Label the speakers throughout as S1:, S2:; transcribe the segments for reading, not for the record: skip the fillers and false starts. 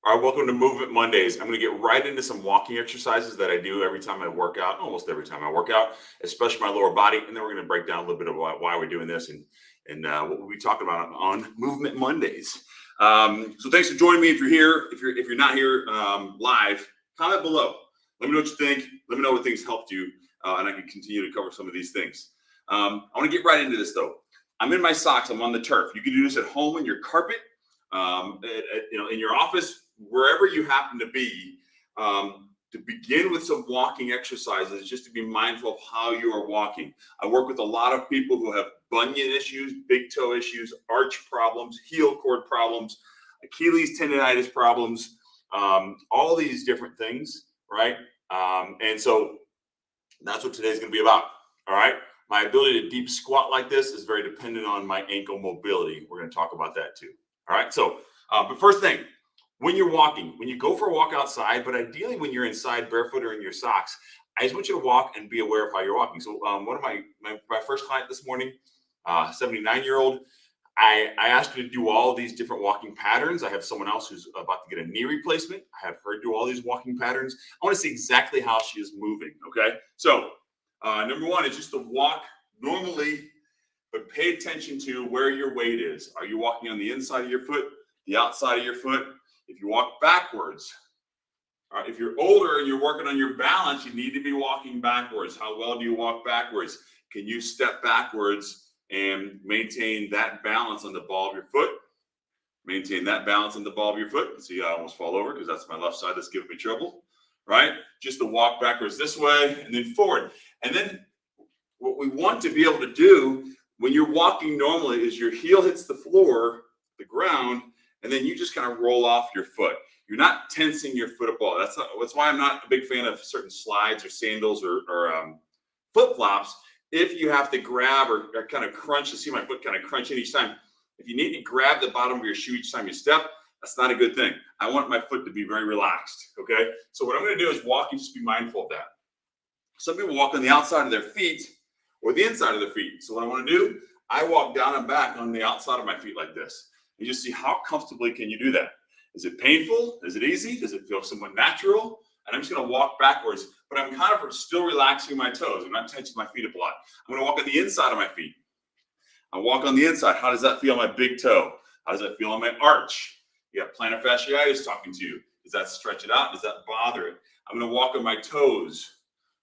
S1: All right, welcome to Movement Mondays. I'm going to get right into some walking exercises that I do every time I work out, almost every time I work out, especially my lower body. And then we're going to break down a little bit about why we're doing this and what we'll be talking about on Movement Mondays. So thanks for joining me. If you're here, if you're not here live, comment below. Let me know what you think. Let me know what things helped you, and I can continue to cover some of these things. I want to get right into this though. I'm in my socks. I'm on the turf. You can do this at home in your carpet, in your office, wherever you happen to be. To begin with some walking exercises, just to be mindful of how you are walking. I work with a lot of people who have bunion issues, big toe issues, arch problems, heel cord problems, Achilles tendonitis problems, all these different things, right? And so that's what today's going to be about. All right. My ability to deep squat like this is very dependent on my ankle mobility. We're going to talk about that too. All right. So, but first thing, when you're walking, when you go for a walk outside, but ideally when you're inside barefoot or in your socks, I just want you to walk and be aware of how you're walking. So one of my first client this morning, 79-year-old, I asked her to do all of these different walking patterns. I have someone else who's about to get a knee replacement. I have her do all these walking patterns. I want to see exactly how she is moving. Okay. So number one is just to walk normally, but pay attention to where your weight is. Are you walking on the inside of your foot, the outside of your foot? If you walk backwards, if you're older and you're working on your balance, you need to be walking backwards. How well do you walk backwards? Can you step backwards and maintain that balance on the ball of your foot? Maintain that balance on the ball of your foot. See, I almost fall over because that's my left side that's giving me trouble, right? Just to walk backwards this way and then forward. And then what we want to be able to do when you're walking normally is your heel hits the floor, the ground, and then you just kind of roll off your foot. You're not tensing your foot at all. That's why I'm not a big fan of certain slides or sandals or flip-flops. If you have to grab or kind of crunch, to see my foot kind of crunch in each time. If you need to grab the bottom of your shoe each time you step, that's not a good thing. I want my foot to be very relaxed, okay? So what I'm going to do is walk and just be mindful of that. Some people walk on the outside of their feet or the inside of their feet. So what I want to do, I walk down and back on the outside of my feet like this. You just see how comfortably can you do that. Is it painful? Is it easy? Does it feel somewhat natural? And I'm just going to walk backwards, but I'm kind of still relaxing my toes. I'm not tensioning my feet up a lot. I'm going to walk on the inside of my feet. I walk on the inside. How does that feel on my big toe? How does that feel on my arch? You got plantar fasciitis talking to you. Does that stretch it out? Does that bother it? I'm going to walk on my toes.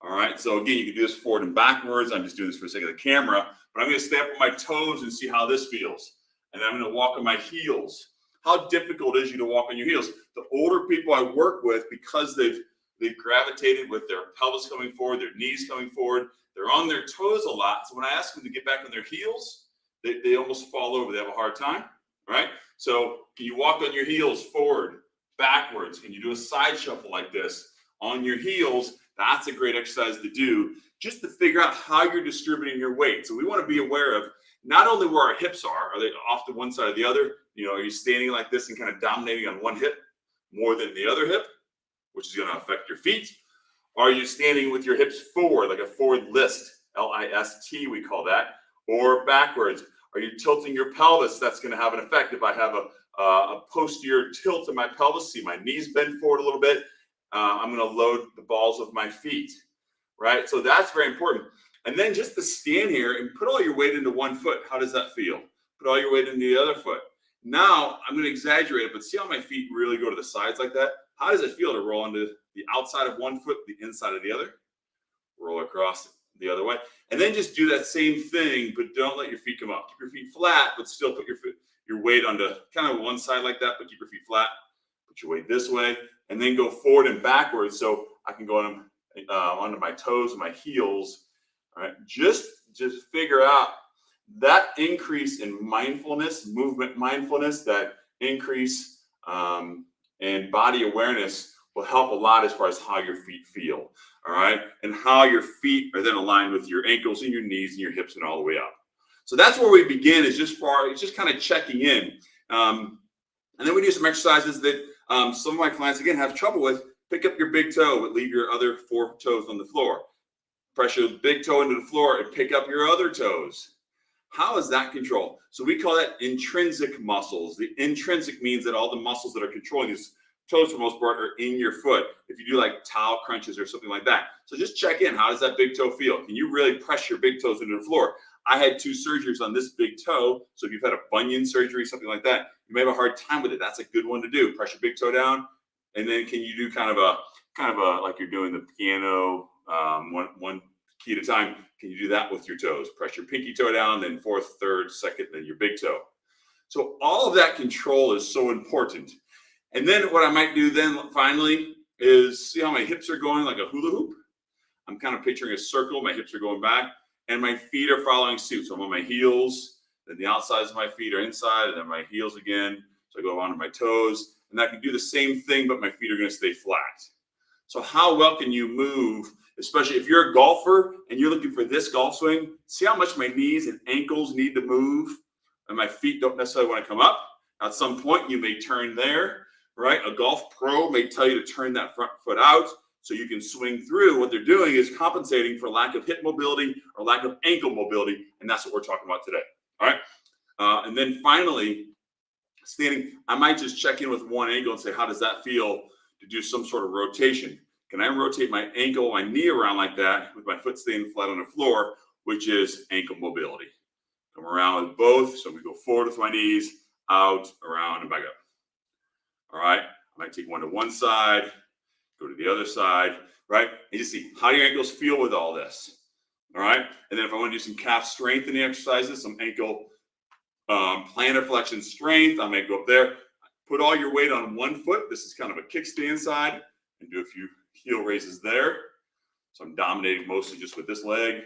S1: All right. So again, you can do this forward and backwards. I'm just doing this for the sake of the camera, but I'm going to stay up on my toes and see how this feels. And then I'm going to walk on my heels. How difficult is you to walk on your heels? The older people I work with, because they've gravitated with their pelvis coming forward, their knees coming forward, they're on their toes a lot. So when I ask them to get back on their heels, they almost fall over. They have a hard time, right? So can you walk on your heels forward, backwards? Can you do a side shuffle like this on your heels? That's a great exercise to do just to figure out how you're distributing your weight. So we want to be aware of not only where our hips are they off to one side or the other? You know, are you standing like this and kind of dominating on one hip more than the other hip, which is going to affect your feet? Are you standing with your hips forward, like a forward list, L-I-S-T, we call that, or backwards? Are you tilting your pelvis? That's going to have an effect. If I have a posterior tilt in my pelvis, see my knees bend forward a little bit, I'm going to load the balls of my feet, right? So that's very important. And then just to stand here and put all your weight into one foot. How does that feel? Put all your weight into the other foot. Now I'm going to exaggerate it, but see how my feet really go to the sides like that? How does it feel to roll onto the outside of one foot, the inside of the other? Roll across the other way. And then just do that same thing, but don't let your feet come up. Keep your feet flat, but still put your weight onto kind of one side like that, but keep your feet flat. Put your weight this way, and then go forward and backwards. So I can go onto my toes and my heels. All right, just figure out that increase in mindfulness, movement mindfulness, that increase in body awareness will help a lot as far as how your feet feel. All right, and how your feet are then aligned with your ankles and your knees and your hips and all the way up. So that's where we begin. Is just kind of checking in, and then we do some exercises that some of my clients again have trouble with. Pick up your big toe, but leave your other 4 toes on the floor. Press your big toe into the floor and pick up your other toes. How is that control? So we call that intrinsic muscles. The intrinsic means that all the muscles that are controlling this toes for the most part are in your foot. If you do like towel crunches or something like that. So just check in. How does that big toe feel? Can you really press your big toes into the floor? I had 2 surgeries on this big toe. So if you've had a bunion surgery, something like that, you may have a hard time with it. That's a good one to do. Press your big toe down. And then can you do kind of a like you're doing the piano, one key at a time. Can you do that with your toes? Press your pinky toe down, then fourth, third, second, then your big toe. So all of that control is so important. And then what I might do then finally is see how my hips are going like a hula hoop. I'm kind of picturing a circle. My hips are going back and my feet are following suit. So I'm on my heels, then the outsides of my feet are inside, and then my heels again. So I go onto my toes, and I can do the same thing, but my feet are going to stay flat. So how well can you move, especially if you're a golfer and you're looking for this golf swing? See how much my knees and ankles need to move, and my feet don't necessarily want to come up. At some point, you may turn there, right? A golf pro may tell you to turn that front foot out so you can swing through. What they're doing is compensating for lack of hip mobility or lack of ankle mobility, and that's what we're talking about today, all right? And then finally, standing, I might just check in with one ankle and say, how does that feel to do some sort of rotation? Can I rotate my ankle, my knee around like that with my foot staying flat on the floor, which is ankle mobility? Come around with both. So we go forward with my knees, out, around, and back up. All right. I might take one to one side, go to the other side, right? And you see how your ankles feel with all this. All right. And then if I want to do some calf strengthening exercises, some ankle plantar flexion strength, I may go up there. Put all your weight on one foot. This is kind of a kickstand side, and do a few heel raises there. So I'm dominating mostly just with this leg.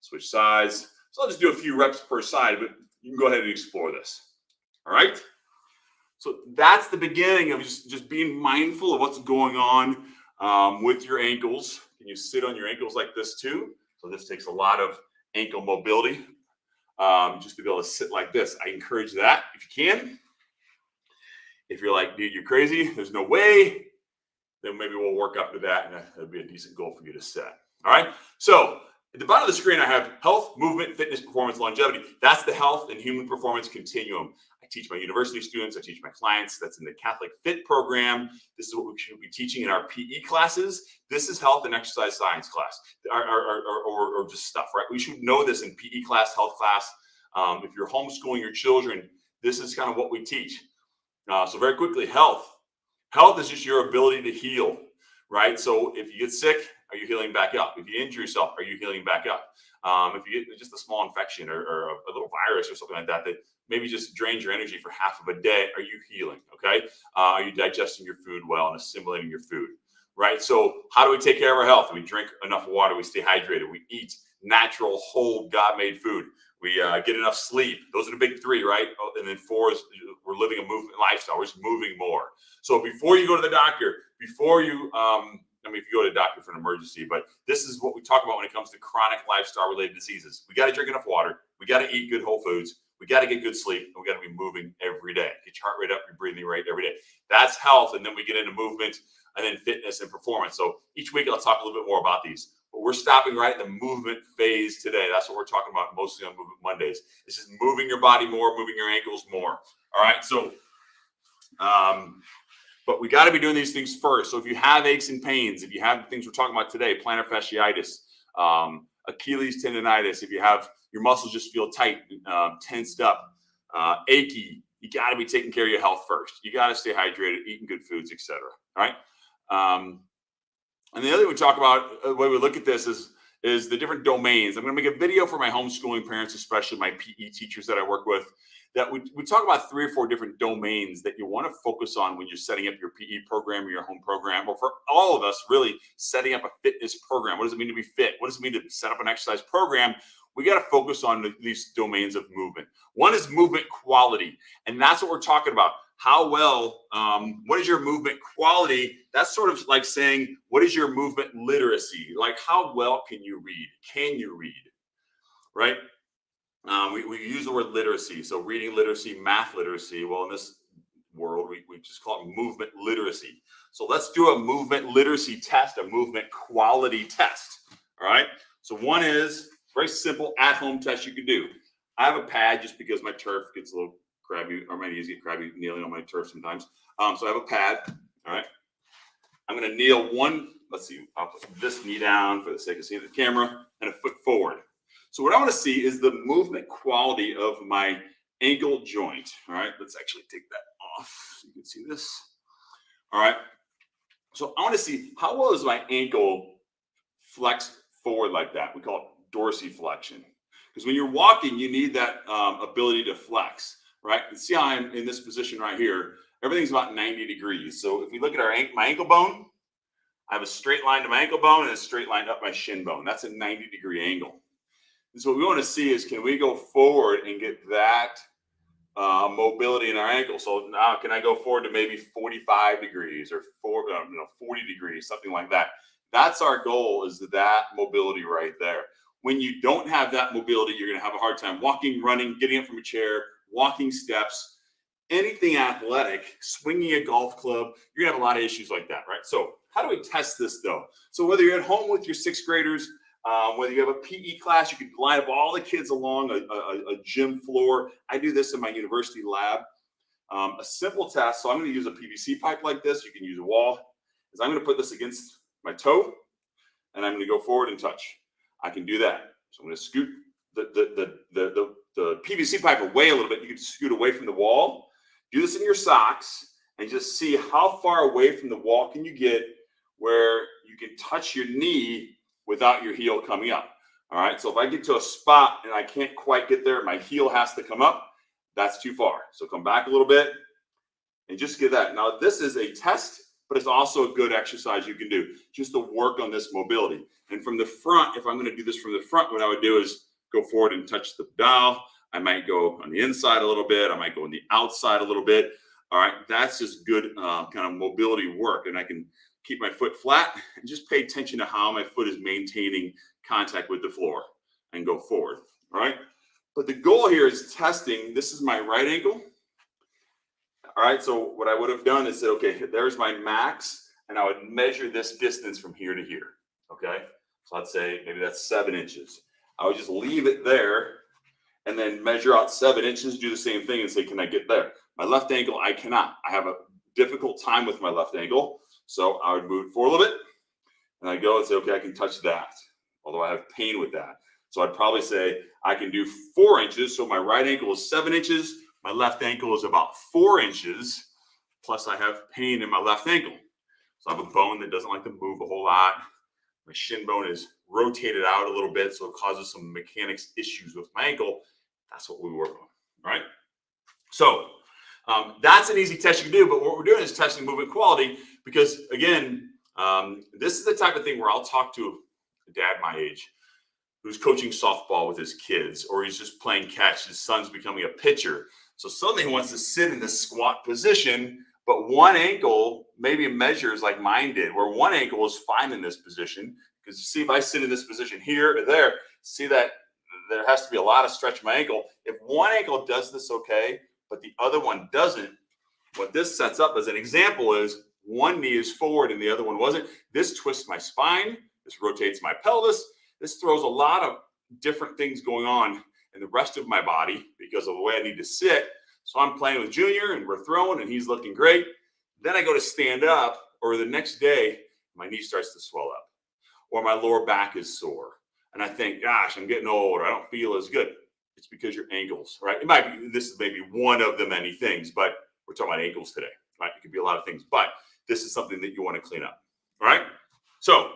S1: Switch sides. So I'll just do a few reps per side, but you can go ahead and explore this. All right. So that's the beginning of just being mindful of what's going on with your ankles. Can you sit on your ankles like this too? So this takes a lot of ankle mobility. Just to be able to sit like this. I encourage that if you can. If you're like, dude, you're crazy, there's no way, then maybe we'll work up to that, and that'll be a decent goal for you to set. All right. So at the bottom of the screen, I have health, movement, fitness, performance, longevity. That's the health and human performance continuum. I teach my university students. I teach my clients. That's in the Catholic Fit program. This is what we should be teaching in our PE classes. This is health and exercise science class, or just stuff, right? We should know this in PE class, health class. If you're homeschooling your children, this is kind of what we teach. So very quickly, health. Health is just your ability to heal, right? So if you get sick, are you healing back up? If you injure yourself, are you healing back up? If you get just a small infection or a little virus or something like that, that maybe just drains your energy for half of a day, are you healing, okay? Are you digesting your food well and assimilating your food, right? So how do we take care of our health? We drink enough water. We stay hydrated. We eat natural, whole, God-made food. We get enough sleep. Those are the big 3, right? And then 4 is we're living a movement lifestyle. We're just moving more. So before you go to the doctor, before you, if you go to the doctor for an emergency, but this is what we talk about when it comes to chronic lifestyle-related diseases. We got to drink enough water. We got to eat good whole foods. We got to get good sleep, and we got to be moving every day. Get your heart rate up, your breathing rate every day. That's health, and then we get into movement, and then fitness and performance. So each week I'll talk a little bit more about these. But we're stopping right in the movement phase today. That's what we're talking about mostly on Movement Mondays. It's just moving your body more, moving your ankles more. All right. So, but we got to be doing these things first. So if you have aches and pains, if you have the things we're talking about today, plantar fasciitis, Achilles tendonitis, if you have your muscles just feel tight, tensed up, achy, you got to be taking care of your health first. You got to stay hydrated, eating good foods, etc. All right. And the other thing we talk about, the way we look at this is the different domains. I'm going to make a video for my homeschooling parents, especially my PE teachers that I work with, that we talk about 3 or 4 different domains that you want to focus on when you're setting up your PE program or your home program, or for all of us really setting up a fitness program. What does it mean to be fit? What does it mean to set up an exercise program? We got to focus on these domains of movement. One is movement quality, and that's what we're talking about. How well, what is your movement quality? That's sort of like saying, what is your movement literacy? Like, how well can you read? Can you read, right? We use the word literacy. So reading literacy, math literacy. Well, in this world, we just call it movement literacy. So let's do a movement literacy test, a movement quality test, all right? So one is very simple at-home test you can do. I have a pad just because my turf gets a little crabby, or my knees get crabby kneeling on my turf sometimes. So I have a pad, All right. I'm going to kneel one. Let's see. I'll put this knee down for the sake of seeing the camera and a foot forward. So what I want to see is the movement quality of my ankle joint. All right. Let's actually take that off so you can see this. All right. So I want to see how well is my ankle flexed forward like that. We call it dorsiflexion. Because when you're walking, you need that ability to flex, right? And see how I'm in this position right here. Everything's about 90 degrees. So if we look at my ankle bone, I have a straight line to my ankle bone and a straight line up my shin bone. That's a 90-degree angle. And so what we want to see is, can we go forward and get that mobility in our ankle? So now can I go forward to maybe 45 degrees or 40 degrees, something like that. That's our goal, is that mobility right there. When you don't have that mobility, you're going to have a hard time walking, running, getting up from a chair, walking steps, anything athletic, swinging a golf club. You're going to have a lot of issues like that, right? So how do we test this though? So whether you're at home with your sixth graders, whether you have a PE class, you can line up all the kids along a gym floor. I do this in my university lab. A simple test. So I'm going to use a PVC pipe like this. You can use a wall. Is I'm going to put this against my toe, and I'm going to go forward and touch. I can do that. So I'm going to scoot the PVC pipe away a little bit. You can scoot away from the wall. Do this in your socks and just see how far away from the wall can you get where you can touch your knee without your heel coming up. All right. So if I get to a spot and I can't quite get there, my heel has to come up. That's too far. So come back a little bit and just get that. Now this is a test, but it's also a good exercise you can do just to work on this mobility. And from the front, if I'm going to do this from the front, what I would do is go forward and touch the dial. I might go on the inside a little bit. I might go on the outside a little bit. All right. That's just good kind of mobility work. And I can keep my foot flat and just pay attention to how my foot is maintaining contact with the floor and go forward. All right. But the goal here is testing. This is my right ankle. All right. So what I would have done is said, okay, there's my max. And I would measure this distance from here to here. Okay. So I'd say maybe that's 7 inches. I would just leave it there and then measure out 7 inches, do the same thing and say, can I get there? My left ankle, I cannot. I have a difficult time with my left ankle. So I would move it forward a little bit and I go and say, okay, I can touch that. Although I have pain with that. So I'd probably say I can do 4 inches. So my right ankle is 7 inches. My left ankle is about 4 inches. Plus I have pain in my left ankle. So I have a bone that doesn't like to move a whole lot. My shin bone is rotated out a little bit, so it causes some mechanics issues with my ankle. That's what we work on, all right? So that's an easy test you can do, but what we're doing is testing movement quality because, again, this is the type of thing where I'll talk to a dad my age who's coaching softball with his kids, or he's just playing catch. His son's becoming a pitcher. So suddenly he wants to sit in this squat position, but one ankle maybe measures like mine did, where one ankle is fine in this position. Because you see, if I sit in this position here or there, see that there has to be a lot of stretch in my ankle. If one ankle does this okay, but the other one doesn't, what this sets up as an example is one knee is forward and the other one wasn't. This twists my spine. This rotates my pelvis. This throws a lot of different things going on in the rest of my body because of the way I need to sit. So I'm playing with Junior and we're throwing and he's looking great. Then I go to stand up, or the next day, my knee starts to swell up or my lower back is sore. And I think, gosh, I'm getting old, or I don't feel as good. It's because your ankles, right? It might be, this is maybe one of the many things, but we're talking about ankles today, right? It could be a lot of things, but this is something that you want to clean up, all right? So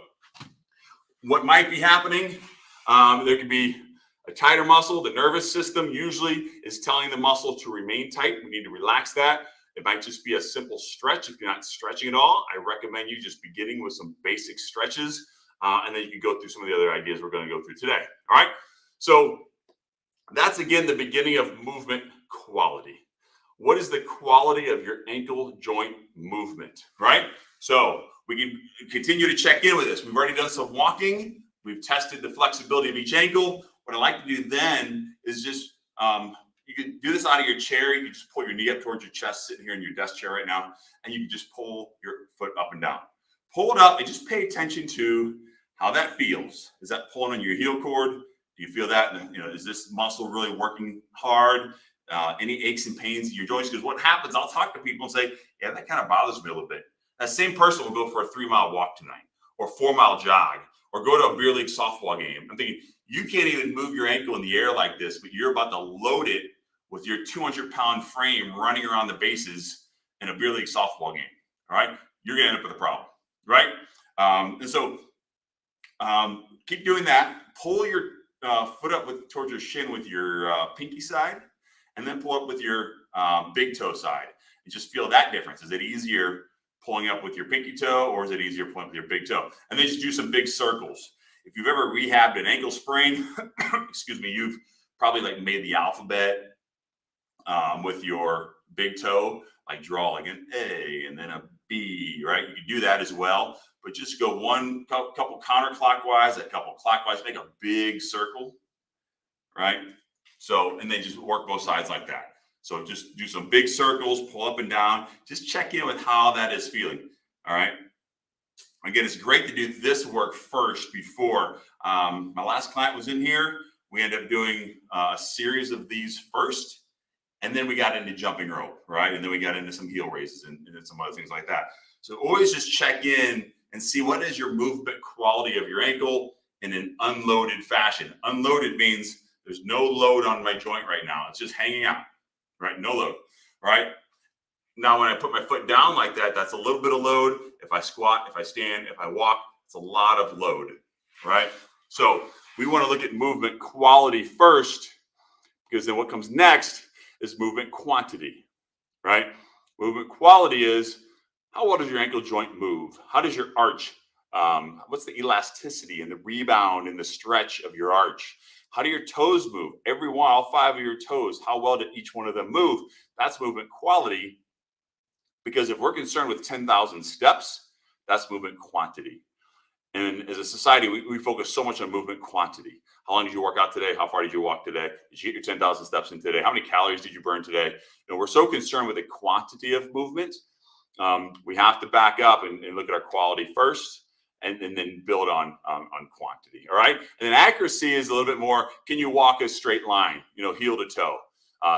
S1: what might be happening, there could be a tighter muscle. The nervous system usually is telling the muscle to remain tight. We need to relax that. It might just be a simple stretch. If you're not stretching at all, I recommend you just beginning with some basic stretches, and then you can go through some of the other ideas we're going to go through today. All right. So that's, again, the beginning of movement quality. What is the quality of your ankle joint movement, right? So we can continue to check in with this. We've already done some walking. We've tested the flexibility of each ankle. What I like to do then is just, you can do this out of your chair. You can just pull your knee up towards your chest, sitting here in your desk chair right now, and you can just pull your foot up and down. Pull it up and just pay attention to how that feels. Is that pulling on your heel cord? Do you feel that? Is this muscle really working hard? Any aches and pains in your joints? Because what happens, I'll talk to people and say, yeah, that kind of bothers me a little bit. That same person will go for a 3-mile walk tonight, or 4-mile jog, or go to a beer league softball game. I'm thinking, you can't even move your ankle in the air like this, but you're about to load it with your 200-pound frame running around the bases in a beer league softball game. All right, you're gonna end up with a problem, right? And so keep doing that. Pull your foot up towards your shin with your pinky side, and then pull up with your big toe side. And just feel that difference. Is it easier pulling up with your pinky toe, or is it easier pulling up with your big toe? And then just do some big circles. If you've ever rehabbed an ankle sprain, excuse me, you've probably like made the alphabet with your big toe, like draw like an A and then a B, right? You can do that as well, but just go one couple counterclockwise, a couple clockwise, make a big circle, right? So, and then just work both sides like that. So just do some big circles, pull up and down, just check in with how that is feeling. All right. Again, it's great to do this work first before. My last client was in here. We ended up doing a series of these first, and then we got into jumping rope, right? And then we got into some heel raises and some other things like that. So always just check in and see what is your movement quality of your ankle in an unloaded fashion. Unloaded means there's no load on my joint right now. It's just hanging out, right? No load, right? Now, when I put my foot down like that, that's a little bit of load. If I squat, if I stand, if I walk, it's a lot of load, right? So we want to look at movement quality first, because then what comes next is movement quantity, right? Movement quality is, how well does your ankle joint move? How does your arch, what's the elasticity and the rebound and the stretch of your arch? How do your toes move? Every one, all 5 of your toes, how well did each one of them move? That's movement quality. Because if we're concerned with 10,000 steps, that's movement quantity. And as a society, we focus so much on movement quantity. How long did you work out today? How far did you walk today? Did you get your 10,000 steps in today? How many calories did you burn today? You know, we're so concerned with the quantity of movement. We have to back up and look at our quality first, and then build on quantity. All right. And then accuracy is a little bit more, can you walk a straight line, you know, heel to toe?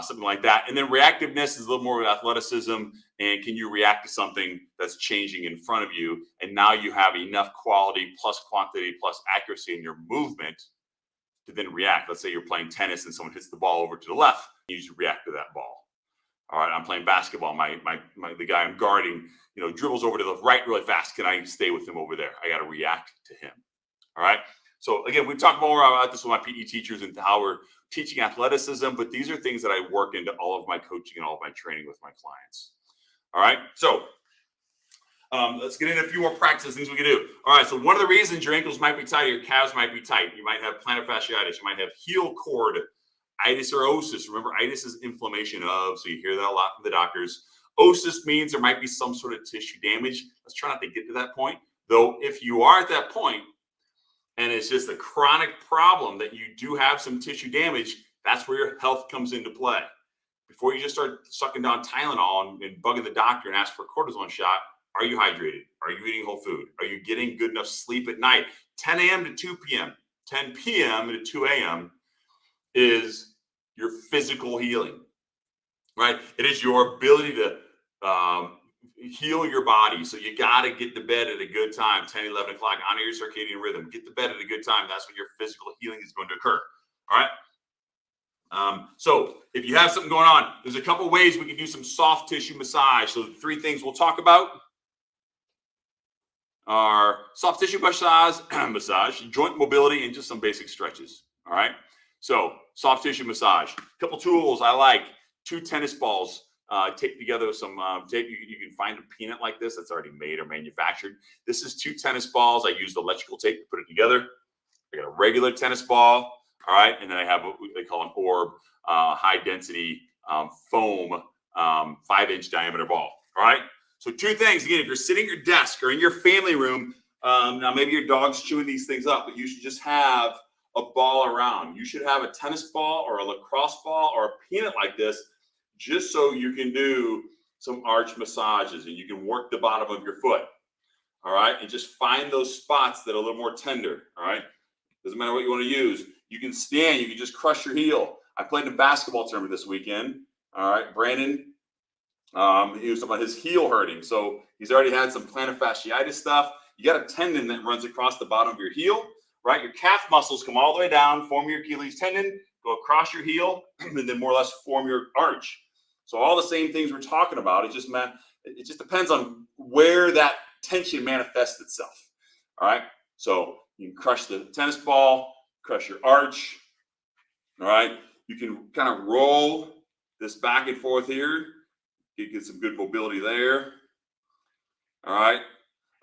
S1: Something like that. And then reactiveness is a little more with athleticism. And can you react to something that's changing in front of you? And now you have enough quality plus quantity plus accuracy in your movement to then react. Let's say you're playing tennis and someone hits the ball over to the left. You need to react to that ball. All right, I'm playing basketball. The guy I'm guarding, you know, dribbles over to the right really fast. Can I stay with him over there? I got to react to him. All right. So again, we talk more about this with my PE teachers and how we're teaching athleticism, but these are things that I work into all of my coaching and all of my training with my clients. All right. So let's get into a few more practice things we can do. All right. So one of the reasons your ankles might be tight, your calves might be tight. You might have plantar fasciitis. You might have heel cord itis or osis. Remember, itis is inflammation of, so you hear that a lot from the doctors. Osis means there might be some sort of tissue damage. Let's try not to get to that point. Though if you are at that point, and it's just a chronic problem that you do have some tissue damage, that's where your health comes into play. Before you just start sucking down Tylenol and bugging the doctor and ask for a cortisone shot, are you hydrated? Are you eating whole food? Are you getting good enough sleep at night? 10 a.m. to 2 p.m., 10 p.m. to 2 a.m. is your physical healing, right? It is your ability to heal your body. So you got to get to bed at a good time, 10, 11 o'clock, honor your circadian rhythm. Get to bed at a good time. That's when your physical healing is going to occur. All right. So if you have something going on, there's a couple ways we can do some soft tissue massage. So the 3 things we'll talk about are soft tissue massage, joint mobility, and just some basic stretches. All right. So soft tissue massage. A couple tools I like. 2 tennis balls. Tape together some tape. You can find a peanut like this that's already made or manufactured. This is 2 tennis balls. I used electrical tape to put it together. I got a regular tennis ball. All right. And then I have what they call an orb, high density foam 5-inch diameter ball. All right. So 2 things. Again, if you're sitting at your desk or in your family room, now maybe your dog's chewing these things up, but you should just have a ball around. You should have a tennis ball or a lacrosse ball or a peanut like this, just so you can do some arch massages and you can work the bottom of your foot. All right. And just find those spots that are a little more tender. All right. Doesn't matter what you want to use. You can stand, you can just crush your heel. I played in a basketball tournament this weekend. All right. Brandon, he was talking about his heel hurting. So He's already had some plantar fasciitis stuff. You got a tendon that runs across the bottom of your heel, right? Your calf muscles come all the way down, form your Achilles tendon, go across your heel, and then more or less form your arch. So all the same things we're talking about. It just depends on where that tension manifests itself. All right. So you can crush the tennis ball, crush your arch. All right. You can kind of roll this back and forth here. You get some good mobility there. All right.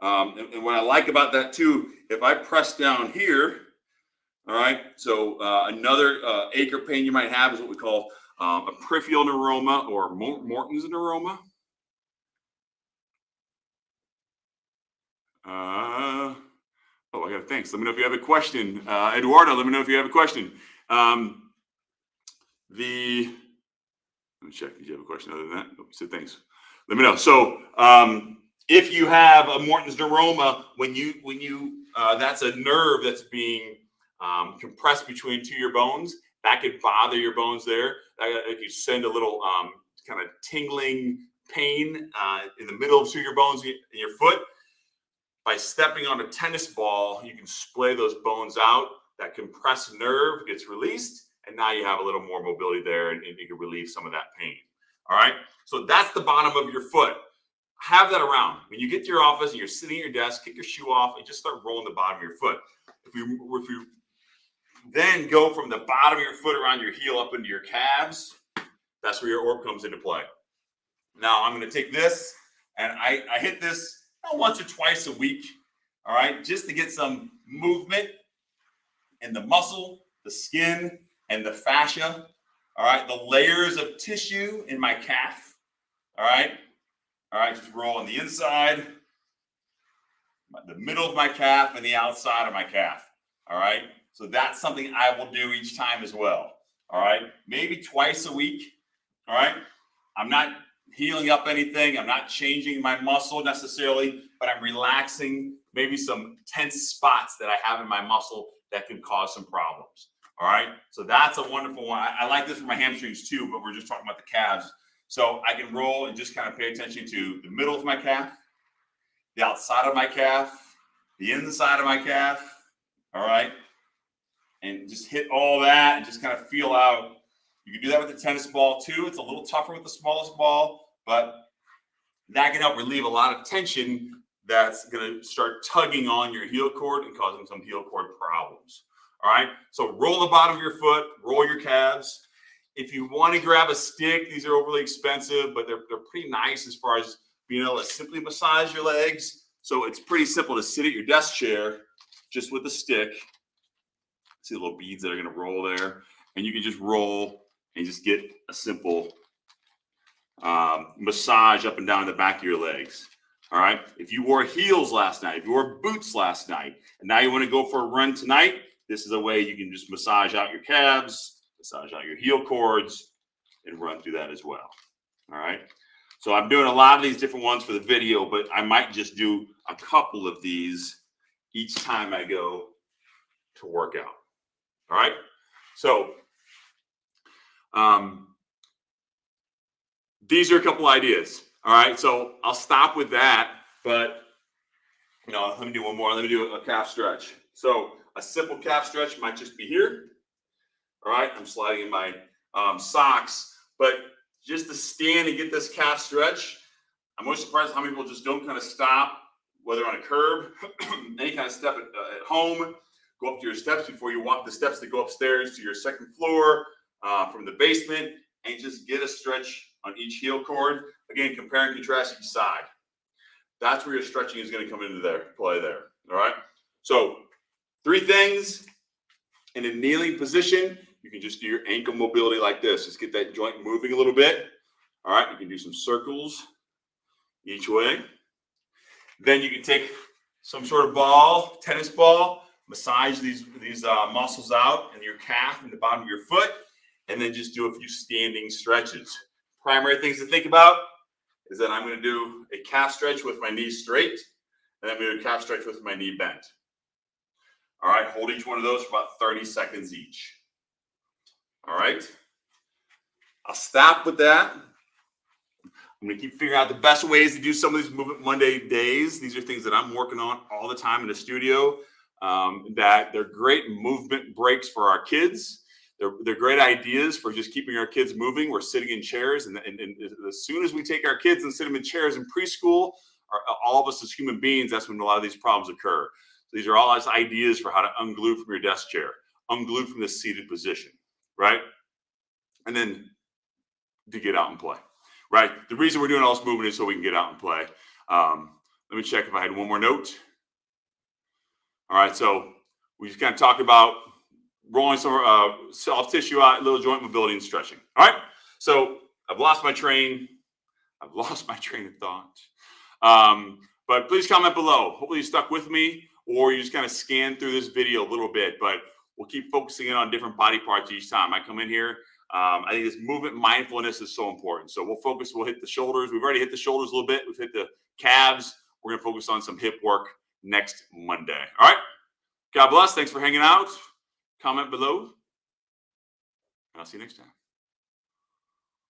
S1: And what I like about that too, if I press down here, all right. So another ache or pain you might have is what we call a peripheral neuroma or Morton's neuroma. I got to thanks. Let me know if you have a question. Eduardo, let me know if you have a question. Let me check. Did you have a question other than that? Oh, you said thanks. Let me know. So if you have a Morton's neuroma, when you that's a nerve that's being compressed between two of your bones, that could bother your bones there. If you send a little kind of tingling pain in the middle of two of your bones in your foot, by stepping on a tennis ball, you can splay those bones out. That compressed nerve gets released, and now you have a little more mobility there, and you can relieve some of that pain. All right. So that's the bottom of your foot. Have that around. When you get to your office and you're sitting at your desk, kick your shoe off and just start rolling the bottom of your foot. If you then go from the bottom of your foot around your heel up into your calves, that's where your orb comes into play. Now I'm going to take this and I hit this once or twice a week, all right, just to get some movement in the muscle, the skin, and the fascia, all right, the layers of tissue in my calf, all right, just roll on the inside, the middle of my calf, and the outside of my calf, all right, so that's something I will do each time as well, all right, maybe twice a week, all right, I'm not healing up anything. I'm not changing my muscle necessarily, but I'm relaxing maybe some tense spots that I have in my muscle that can cause some problems. All right. So that's a wonderful one. I like this for my hamstrings too, but we're just talking about the calves. So I can roll and just kind of pay attention to the middle of my calf, the outside of my calf, the inside of my calf. All right. And just hit all that and just kind of feel out. You can do that with the tennis ball too. It's a little tougher with the smallest ball, but that can help relieve a lot of tension that's going to start tugging on your heel cord and causing some heel cord problems. All right. So roll the bottom of your foot, roll your calves. If you want to grab a stick, these are overly expensive, but they're pretty nice as far as being able to simply massage your legs. So it's pretty simple to sit at your desk chair just with a stick. See the little beads that are going to roll there, and you can just roll and just get a simple massage up and down the back of your legs. All right. If you wore heels last night, if you wore boots last night, and now you want to go for a run tonight, this is a way you can just massage out your calves, massage out your heel cords, and run through that as well. All right. So I'm doing a lot of these different ones for the video, but I might just do a couple of these each time I go to work out. All right. So these are a couple ideas. All right. So I'll stop with that, but let me do one more. Let me do a calf stretch. So a simple calf stretch might just be here. All right. I'm sliding in my socks, but just to stand and get this calf stretch, I'm most surprised how many people just don't kind of stop, whether on a curb, any kind of step at home, go up to your steps before you walk the steps that go upstairs to your second floor from the basement, and just get a stretch on each heel cord. Again, compare and contrast each side. That's where your stretching is going to come into play there. All right. So 3 things in a kneeling position. You can just do your ankle mobility like this. Just get that joint moving a little bit. All right. You can do some circles each way. Then you can take some sort of ball, tennis ball, massage these muscles out in your calf and the bottom of your foot, and then just do a few standing stretches. Primary things to think about is that I'm going to do a calf stretch with my knees straight, and I'm going to do a calf stretch with my knee bent. All right, hold each one of those for about 30 seconds each. All right, I'll stop with that. I'm going to keep figuring out the best ways to do some of these Movement Monday days. These are things that I'm working on all the time in the studio. That they're great movement breaks for our kids. They're great ideas for just keeping our kids moving. We're sitting in chairs, and as soon as we take our kids and sit them in chairs in preschool, all of us as human beings, that's when a lot of these problems occur. So these are all as ideas for how to unglue from your desk chair, unglue from this seated position, right? And then to get out and play, right? The reason we're doing all this movement is so we can get out and play. Let me check if I had one more note. All right, so we just kind of talked about rolling some soft tissue out, little joint mobility and stretching. All right, so I've lost my train. I've lost my train of thought. But please comment below. Hopefully you stuck with me, or you just kind of scan through this video a little bit, but we'll keep focusing in on different body parts each time I come in here. I think this movement mindfulness is so important. So we'll hit the shoulders. We've already hit the shoulders a little bit. We've hit the calves. We're gonna focus on some hip work next Monday. All right. God bless. Thanks for hanging out. Comment below. I'll see you next time.